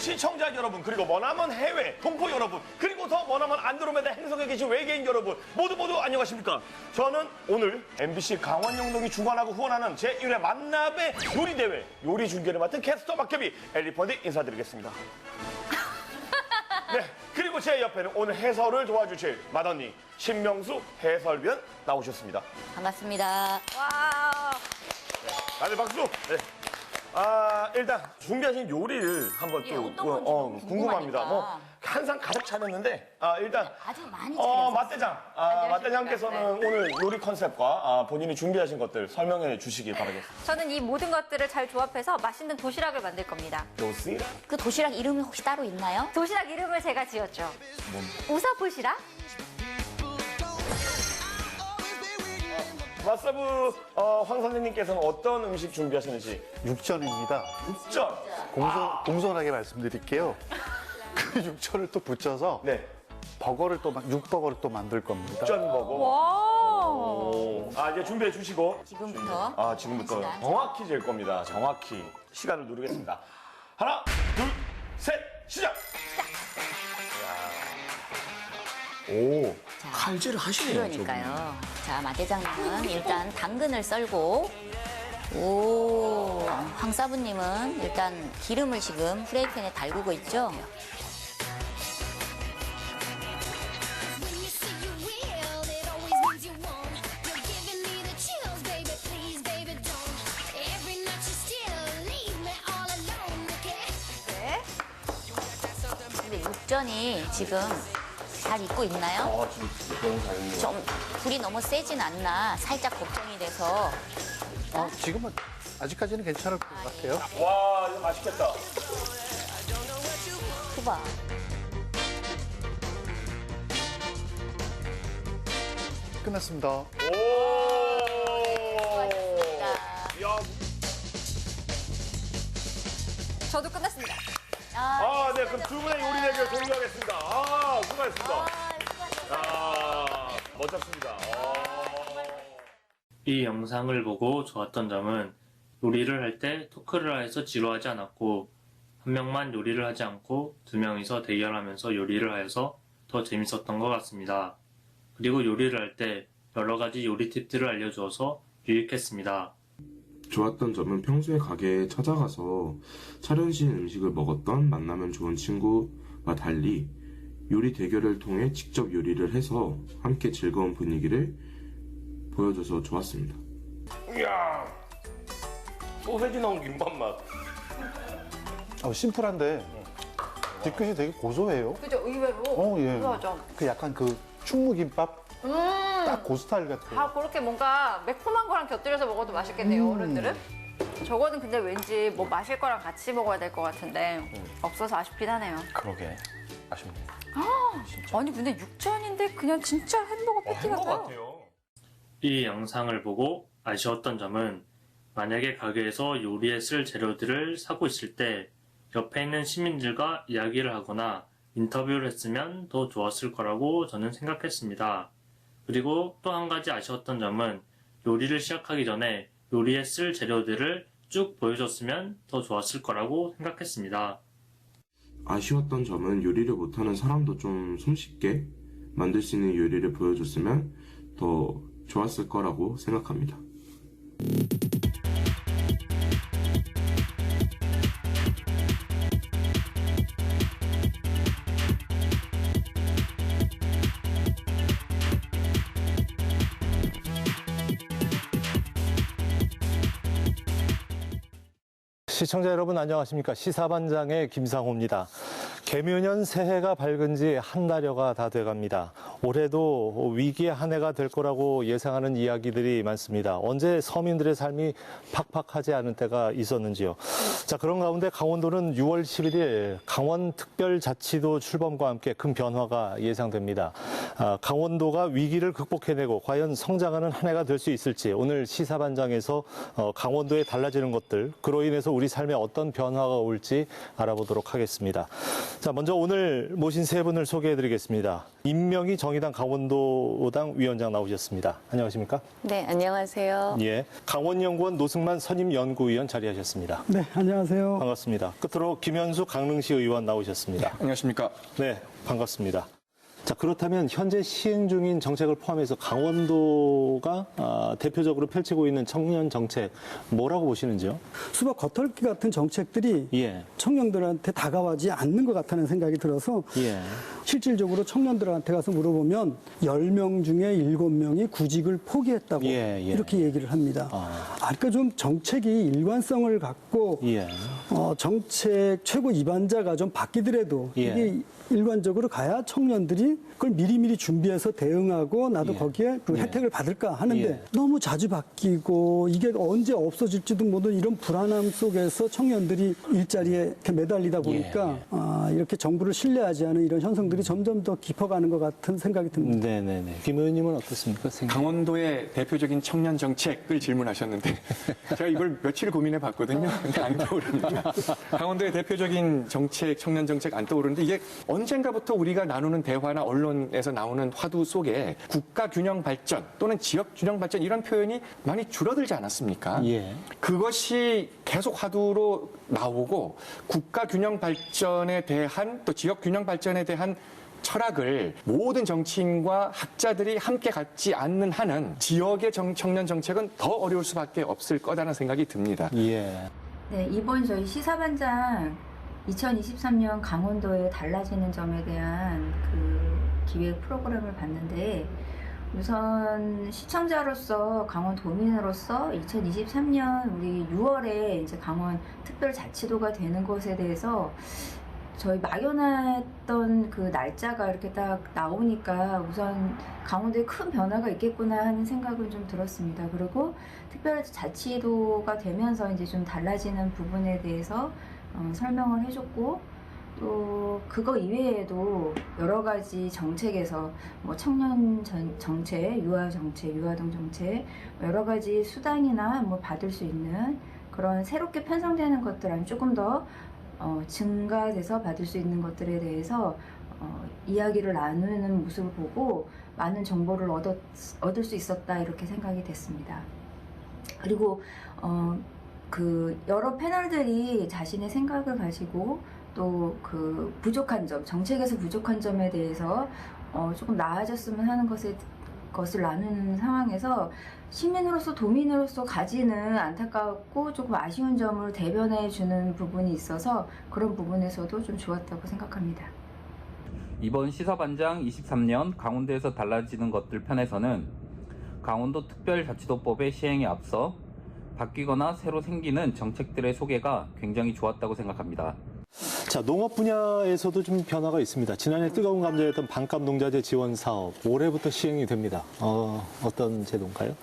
시청자 여러분, 그리고 머나먼 해외 동포 여러분, 그리고 더 머나먼 안드로메다 행성에 계신 외계인 여러분, 모두 안녕하십니까? 저는 오늘 MBC 강원영동이 주관하고 후원하는 제1회 만납의 요리대회 요리 중계를 맡은 캐스터 박협이 엘리펀드 인사드리겠습니다. 네, 그리고 제 옆에는 오늘 해설을 도와주실 맏언니 신명수 해설위원 나오셨습니다. 반갑습니다. 와. 다들 박수. 네. 일단 준비하신 요리를 한번 예, 또 어떤 건지 궁금합니다. 뭐 궁금하니까. 항상 가득 차렸는데 일단 아주 많이 차렸어요. 맛대장께서는 오늘 요리 컨셉과 본인이 준비하신 것들 설명해 주시기 바라겠습니다. 저는 이 모든 것들을 잘 조합해서 맛있는 도시락을 만들 겁니다. 도시락? 그 도시락 이름이 혹시 따로 있나요? 도시락 이름을 제가 지었죠. 우사포시락? 맛사부 황 선생님께서는 어떤 음식 준비하시는지. 육전입니다. 육전. 공손하게 말씀드릴게요. 그 육전을 또 붙여서 네. 육버거를 또 만들 겁니다. 육전 버거. 와. 이제 준비해 주시고. 지금부터. 지금부터 시간. 정확히 잴 겁니다. 정확히. 시간을 누르겠습니다. 하나, 둘, 셋, 시작! 오, 칼질을 하시네요. 그러니까요. 자, 마대장님은 일단 당근을 썰고, 황사부님은 일단 기름을 지금 프라이팬에 달구고 있죠. When you say you will, it always means you won't. You're giving me the chills, baby. Please, baby, don't. Every night you still leave me all alone, okay? 네. 근데 육전이 지금 잘 익고 있나요? 지금 너무 잘 익네요. 좀 불이 너무 세진 않나 살짝 걱정이 돼서. 지금은 아직까지는 괜찮을 것 같아요. 와, 이거 맛있겠다. 후바. 끝났습니다. 오! 야, 저도 끝났습니다. 네, 그럼 두 분의 요리 대결 종료하겠습니다. 수고하셨습니다. 멋졌습니다. 이 영상을 보고 좋았던 점은 요리를 할 때 토크를 해서 지루하지 않았고 한 명만 요리를 하지 않고 두 명이서 대결하면서 요리를 하여서 더 재밌었던 것 같습니다. 그리고 요리를 할 때 여러 가지 요리 팁들을 알려주어서 유익했습니다. 좋았던 점은 평소에 가게에 찾아가서 차려진 음식을 먹었던 만나면 좋은 친구와 달리 요리 대결을 통해 직접 요리를 해서 함께 즐거운 분위기를 보여줘서 좋았습니다. 이야, 소세지 넣은 김밥 맛. 심플한데 뒤끝이 되게 고소해요. 그죠? 의외로. 예. 그거죠. 그 약간 그 충무김밥 딱 그 스타일 같아요. 다 그렇게 뭔가 매콤한 거랑 곁들여서 먹어도 맛있겠네요, 어른들은. 저거는 근데 왠지 뭐 마실 거랑 같이 먹어야 될 것 같은데 없어서 아쉽긴 하네요. 그러게, 아쉽네요. 아니 근데 육전인데 그냥 진짜 햄버거 패티 한것 같아요. 같아요. 이 영상을 보고 아쉬웠던 점은 만약에 가게에서 요리에 쓸 재료들을 사고 있을 때 옆에 있는 시민들과 이야기를 하거나 인터뷰를 했으면 더 좋았을 거라고 저는 생각했습니다. 그리고 또 한 가지 아쉬웠던 점은 요리를 시작하기 전에 요리에 쓸 재료들을 쭉 보여줬으면 더 좋았을 거라고 생각했습니다. 아쉬웠던 점은 요리를 못하는 사람도 좀 손쉽게 만들 수 있는 요리를 보여줬으면 더 좋았을 거라고 생각합니다. 시청자 여러분 안녕하십니까. 시사반장의 김상호입니다. 개묘년 새해가 밝은 지 한 달여가 다 돼갑니다. 올해도 위기의 한 해가 될 거라고 예상하는 이야기들이 많습니다. 언제 서민들의 삶이 팍팍하지 않은 때가 있었는지요. 자, 그런 가운데 강원도는 6월 11일 강원특별자치도 출범과 함께 큰 변화가 예상됩니다. 강원도가 위기를 극복해내고 과연 성장하는 한 해가 될 수 있을지 오늘 시사반장에서 강원도에 달라지는 것들, 그로 인해서 우리 삶에 어떤 변화가 올지 알아보도록 하겠습니다. 자, 먼저 오늘 모신 세 분을 소개해드리겠습니다. 임명희 정의당 강원도당 위원장 나오셨습니다. 안녕하십니까? 네, 안녕하세요. 예. 강원연구원 노승만 선임연구위원 자리하셨습니다. 네, 안녕하세요. 반갑습니다. 끝으로 김현수 강릉시 의원 나오셨습니다. 안녕하십니까. 네, 반갑습니다. 자, 그렇다면 현재 시행 중인 정책을 포함해서 강원도가 대표적으로 펼치고 있는 청년 정책 뭐라고 보시는지요? 수박 겉핥기 같은 정책들이 예. 청년들한테 다가와지 않는 것 같다는 생각이 들어서 예. 실질적으로 청년들한테 가서 물어보면 10명 중에 7명이 구직을 포기했다고 예, 예. 이렇게 얘기를 합니다. 그러니까 좀 정책이 일관성을 갖고 예. 정책 최고 입안자가 좀 바뀌더라도 예. 이게 일관적으로 가야 청년들이 그걸 미리미리 준비해서 대응하고 나도 예. 거기에 그 예. 혜택을 받을까 하는데 예. 너무 자주 바뀌고 이게 언제 없어질지도 모르는 이런 불안함 속에서 청년들이 일자리에 이렇게 매달리다 보니까 이렇게 정부를 신뢰하지 않은 이런 현상들이 점점 더 깊어가는 것 같은 생각이 듭니다. 네네네. 김 의원님은 어떻습니까? 강원도의 대표적인 청년 정책을 질문하셨는데 제가 이걸 며칠 고민해 봤거든요. 근데 안 떠오릅니다. 강원도의 대표적인 정책, 청년 정책 안 떠오르는데 이게 언젠가부터 우리가 나누는 대화나 언론에서 나오는 화두 속에 국가 균형 발전 또는 지역 균형 발전 이런 표현이 많이 줄어들지 않았습니까? 예. 그것이 계속 화두로 나오고 국가 균형 발전에 대한 또 지역 균형 발전에 대한 철학을 모든 정치인과 학자들이 함께 갖지 않는 한은 지역의 청년 정책은 더 어려울 수밖에 없을 거다라는 생각이 듭니다. 예. 네, 이번 저희 시사반장 2023년 강원도에 달라지는 점에 대한 그 기획 프로그램을 봤는데 우선 시청자로서 강원도민으로서 2023년 우리 6월에 이제 강원 특별자치도가 되는 것에 대해서 저희 막연했던 그 날짜가 이렇게 딱 나오니까 우선 강원도에 큰 변화가 있겠구나 하는 생각은 좀 들었습니다. 그리고 특별자치도가 되면서 이제 좀 달라지는 부분에 대해서 설명을 해줬고 또 그거 이외에도 여러 가지 정책에서 뭐 청년 정책, 유아 정책, 유아동 정책 여러 가지 수당이나 뭐 받을 수 있는 그런 새롭게 편성되는 것들 아니면 조금 더 증가돼서 받을 수 있는 것들에 대해서 이야기를 나누는 모습을 보고 많은 정보를 얻을 수 있었다 이렇게 생각이 됐습니다. 그리고 그 여러 패널들이 자신의 생각을 가지고 또 그 부족한 점, 정책에서 부족한 점에 대해서 조금 나아졌으면 하는 것을 나누는 상황에서 시민으로서 도민으로서 가지는 안타깝고 조금 아쉬운 점을 대변해 주는 부분이 있어서 그런 부분에서도 좀 좋았다고 생각합니다. 이번 시사반장 23년 강원도에서 달라지는 것들 편에서는 강원도 특별자치도법의 시행에 앞서 바뀌거나 새로 생기는 정책들의 소개가 굉장히 좋았다고 생각합니다. 자, 농업 분야에서도 좀 변화가 있습니다. 지난해 뜨거운 감자였던 반값 농자재 지원 사업 올해부터 시행이 됩니다. 어떤 제도인가요?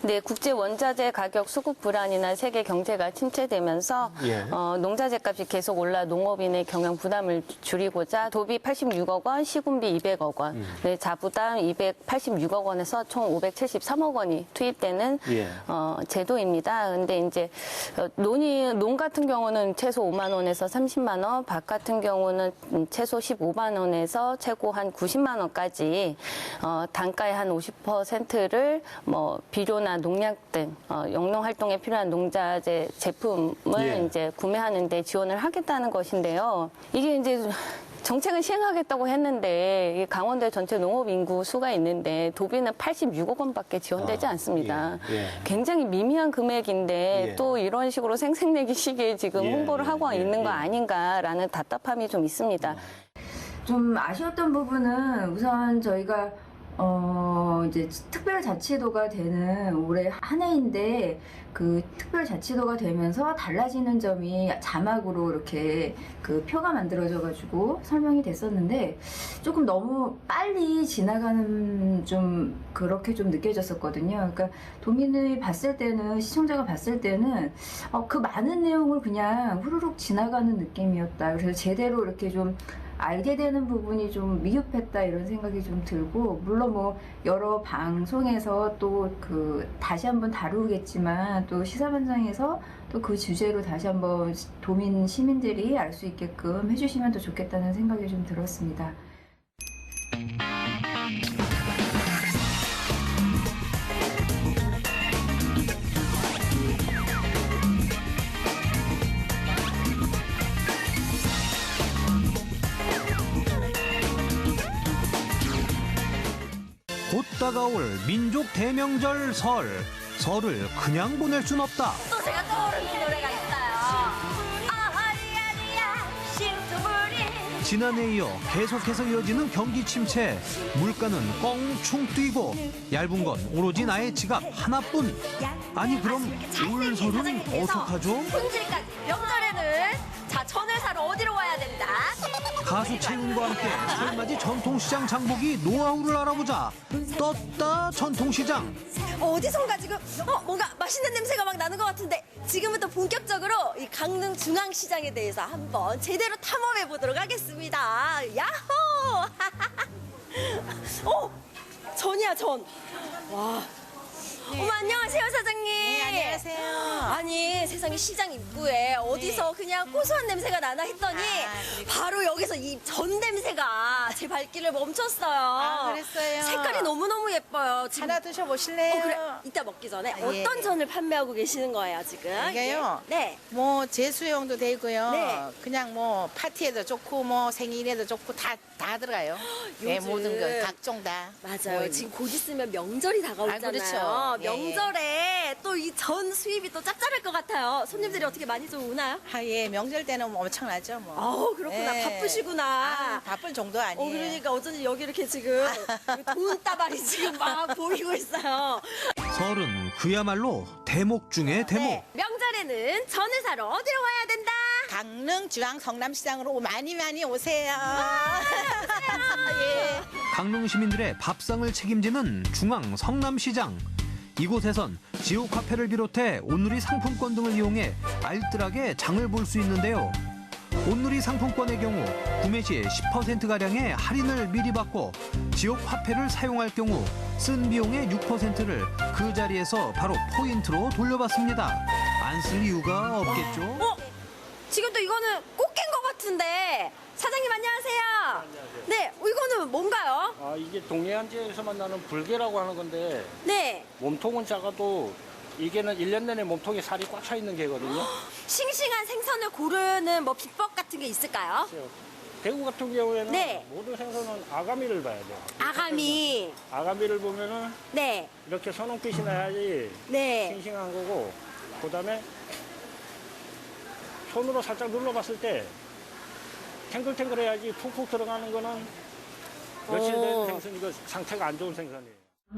네, 국제 원자재 가격 수급 불안이나 세계 경제가 침체되면서 예. 농자재 값이 계속 올라 농업인의 경영 부담을 줄이고자 도비 86억 원, 시군비 200억 원, 네, 자부담 286억 원에서 총 573억 원이 투입되는 예. 제도입니다. 근데 이제 논 같은 경우는 최소 5만 원에서 30만 원, 밭 같은 경우는 최소 15만 원에서 최고 한 90만 원까지 단가의 한 50%를 뭐 비료나 농약 등 영농 활동에 필요한 농자재 제품을 예. 이제 구매하는데 지원을 하겠다는 것인데요. 이게 이제 정책은 시행하겠다고 했는데 이게 강원도에 전체 농업 인구 수가 있는데 도비는 86억 원밖에 지원되지 않습니다. 예, 예. 굉장히 미미한 금액인데 예. 또 이런 식으로 생색내기 시기에 지금 예, 홍보를 하고 예, 있는 거 예. 아닌가라는 답답함이 좀 있습니다. 좀 아쉬웠던 부분은 우선 저희가 이제 특별자치도가 되는 올해 한 해인데 그 특별자치도가 되면서 달라지는 점이 자막으로 이렇게 그 표가 만들어져가지고 설명이 됐었는데 조금 너무 빨리 지나가는 좀 그렇게 좀 느껴졌었거든요. 그러니까 도민이 봤을 때는 시청자가 봤을 때는 그 많은 내용을 그냥 후루룩 지나가는 느낌이었다. 그래서 제대로 이렇게 좀 알게 되는 부분이 좀 미흡했다 이런 생각이 좀 들고 물론 뭐 여러 방송에서 또 그 다시 한번 다루겠지만 또 시사반장에서 또 그 주제로 다시 한번 도민 시민들이 알 수 있게끔 해주시면 더 좋겠다는 생각이 좀 들었습니다. 다가올 민족 대명절 설. 설을 그냥 보낼 순 없다. 또 제가 떠오르는 노래가 있어요. 아리아리아 싱투부리. 지난해에 이어 계속해서 이어지는 경기 침체. 물가는 껑충 뛰고 얇은 건 오로지 나의 지갑 하나뿐. 아니 그럼 올 설은 어떡하죠? 품질까지. 명절에는 자 전을 사러 어디로 와야 된다. 가수 채윤과 함께 설맞이 전통시장 장보기 노하우를 알아보자. 떴다 전통시장. 어디선가 지금 뭔가 맛있는 냄새가 막 나는 것 같은데 지금부터 본격적으로 이 강릉 중앙시장에 대해서 한번 제대로 탐험해 보도록 하겠습니다. 야호! 전이야 전. 와. 어머 안녕하세요 사장님. 네, 안녕하세요. 아니 세상에 시장 입구에 어디서 그냥 고소한 냄새가 나나 했더니 바로 여기서 이 전 냄새가 제 발길을 멈췄어요. 아, 그랬어요? 색깔이 너무너무 예뻐요. 지금 하나 드셔보실래요? 그래. 이따 먹기 전에 예. 어떤 전을 판매하고 계시는 거예요 지금? 이게요? 네. 뭐 제수용도 되고요. 네. 그냥 뭐 파티에도 좋고 뭐 생일에도 좋고 다 들어가요. 네, 요즘 모든 거 각종 다. 맞아요. 뭐, 지금 곧 있으면 명절이 다가오잖아요. 아, 그렇죠. 예, 명절에 또 이 전 수입이 또 짭짤할 것 같아요. 손님들이 어떻게 많이 좀 오나요? 아, 예, 명절 때는 뭐 엄청나죠. 뭐. 아우 그렇구나. 예. 바쁘시구나. 아, 바쁠 정도 아니에요. 그러니까 어쩐지 여기 이렇게 지금 돈다발이 지금 막 보이고 있어요. 설은 그야말로 대목 중의 대목. 네, 명절에는 전을 사러 어디로 와야 된다? 강릉 중앙 성남시장으로 많이 오세요. 예. 강릉 시민들의 밥상을 책임지는 중앙 성남시장. 이곳에선 지역 화폐를 비롯해 온누리 상품권 등을 이용해 알뜰하게 장을 볼 수 있는데요. 온누리 상품권의 경우 구매 시에 10%가량의 할인을 미리 받고 지역 화폐를 사용할 경우 쓴 비용의 6%를 그 자리에서 바로 포인트로 돌려받습니다. 안 쓸 이유가 없겠죠? 지금 또 이거는 꽃게인 것 같은데 사장님 안녕하세요. 네, 이거는 뭔가요? 아, 이게 동해안지에서만 나는 불게라고 하는 건데 네. 몸통은 작아도 이게는 1년 내내 몸통에 살이 꽉 차 있는 게거든요. 싱싱한 생선을 고르는 뭐 비법 같은 게 있을까요? 대구 같은 경우에는 네. 모든 생선은 아가미를 봐야 돼요. 아가미. 아가미를 보면은 네. 이렇게 선홍빛이 나야지 네. 싱싱한 거고, 그다음에 손으로 살짝 눌러봤을 때 탱글탱글해야지 푹푹 들어가는 거는 며칠 된 생선이고 상태가 안 좋은 생선이에요.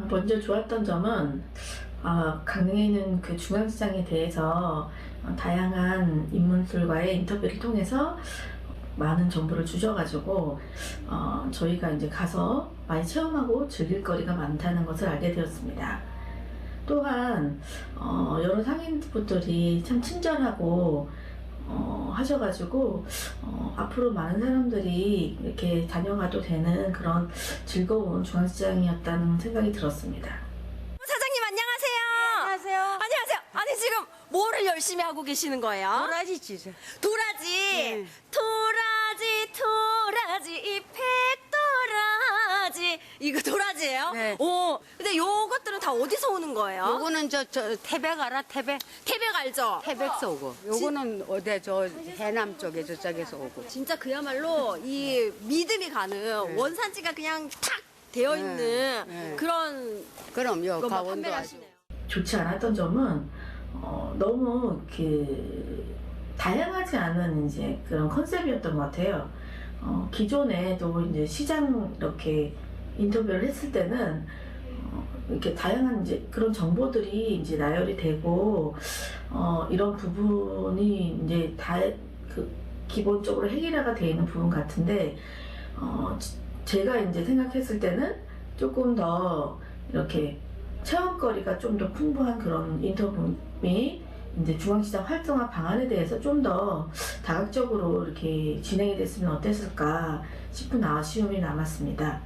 먼저 좋았던 점은 강릉에 있는 그 중앙시장에 대해서 다양한 인물들과의 인터뷰를 통해서 많은 정보를 주셔가지고 저희가 이제 가서 많이 체험하고 즐길 거리가 많다는 것을 알게 되었습니다. 또한 여러 상인분들이 참 친절하고 하셔가지고 앞으로 많은 사람들이 이렇게 다녀가도 되는 그런 즐거운 중앙시장이었다는 생각이 들었습니다. 사장님 안녕하세요. 네, 안녕하세요. 안녕하세요. 아니 지금 뭐를 열심히 하고 계시는 거예요? 도라지 치죠. 도라지. 네. 도라지 이 백도라지 이거 도라지예요? 네. 오. 근데 요것들은 다 어디서 오는 거예요? 요거는 저 태백 알아? 태백? 태백 알죠? 태백서 오고. 요거는 어디 저 해남 쪽에 저쪽에서 오고. 진짜 그야말로 이 믿음이 가는 원산지가 그냥 탁 되어 있는 그런 요 것만 강원도 판매를 아주. 하시네요. 좋지 않았던 점은 너무 이렇게 다양하지 않은 이제 그런 컨셉이었던 것 같아요. 기존에도 이제 시장 이렇게 인터뷰를 했을 때는 이렇게 다양한 이제 그런 정보들이 이제 나열이 되고 이런 부분이 이제 다 그 기본적으로 해결화가 되어 있는 부분 같은데 제가 이제 생각했을 때는 조금 더 이렇게 체험거리가 좀 더 풍부한 그런 인터뷰이 이제 중앙시장 활성화 방안에 대해서 좀 더 다각적으로 이렇게 진행이 됐으면 어땠을까 싶은 아쉬움이 남았습니다.